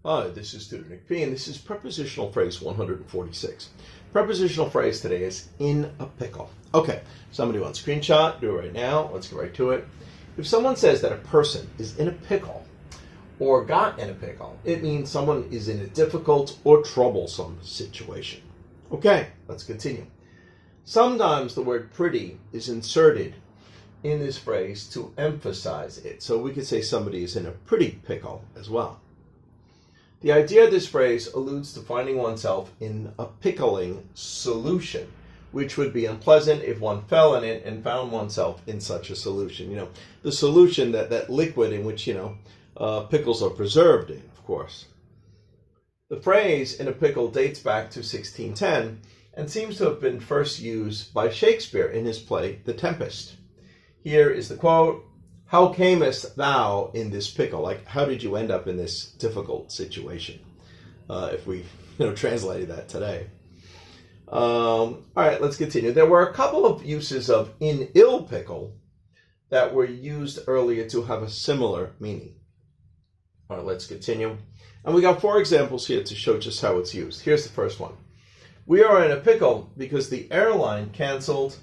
Hi, this is Tutor Nick P, and this is prepositional phrase 146. Prepositional phrase today is in a pickle. Okay, somebody wants a screenshot, do it right now. Let's get right to it. If someone says that a person is in a pickle or got in a pickle, it means someone is in a difficult or troublesome situation. Okay, let's continue. Sometimes the word pretty is inserted in this phrase to emphasize it. So we could say somebody is in a pretty pickle as well. The idea of this phrase alludes to finding oneself in a pickling solution, which would be unpleasant if one fell in it and found oneself in such a solution. You know, the solution, that liquid in which, pickles are preserved in, of course. The phrase in a pickle dates back to 1610 and seems to have been first used by Shakespeare in his play, The Tempest. Here is the quote: "How camest thou in this pickle?" Like, how did you end up in this difficult situation? If we translated that today. All right, let's continue. There were a couple of uses of in ill pickle that were used earlier to have a similar meaning. All right, let's continue. And we got 4 examples here to show just how it's used. Here's the first one. We are in a pickle because the airline canceled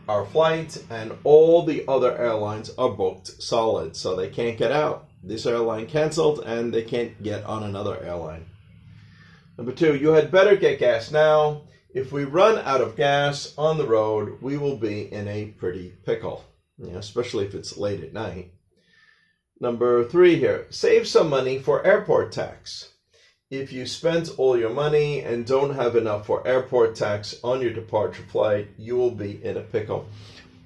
our flight, and all the other airlines are booked solid, so they can't get out. This airline canceled, and they can't get on another airline. Number 2, you had better get gas now. If we run out of gas on the road, we will be in a pretty pickle, especially if it's late at night. Number 3 here, save some money for airport tax. If you spent all your money and don't have enough for airport tax on your departure flight, you will be in a pickle.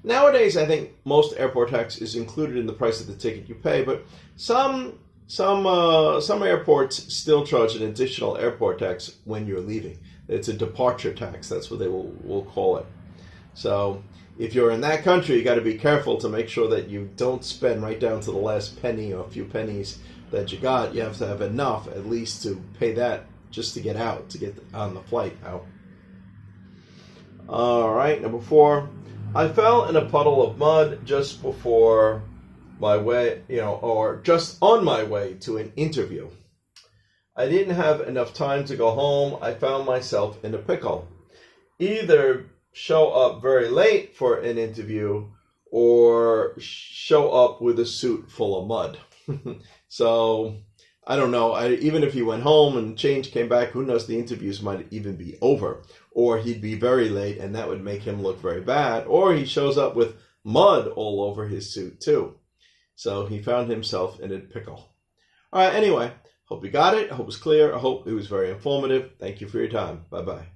Nowadays, I think most airport tax is included in the price of the ticket you pay, but some airports still charge an additional airport tax when you're leaving. It's a departure tax. That's what they will call it. So if you're in that country, you got to be careful to make sure that you don't spend right down to the last penny or a few pennies that you got. You have to have enough at least to pay that just to get out, to get on the flight out. All right, number 4. I fell in a puddle of mud just before my way, or just on my way to an interview. I didn't have enough time to go home. I found myself in a pickle. Either show up very late for an interview or show up with a suit full of mud. So, I don't know. Even if he went home and changed, came back, who knows, the interviews might even be over. Or he'd be very late, and that would make him look very bad. Or he shows up with mud all over his suit, too. So, he found himself in a pickle. All right, anyway, hope you got it. I hope it was clear. I hope it was very informative. Thank you for your time. Bye-bye.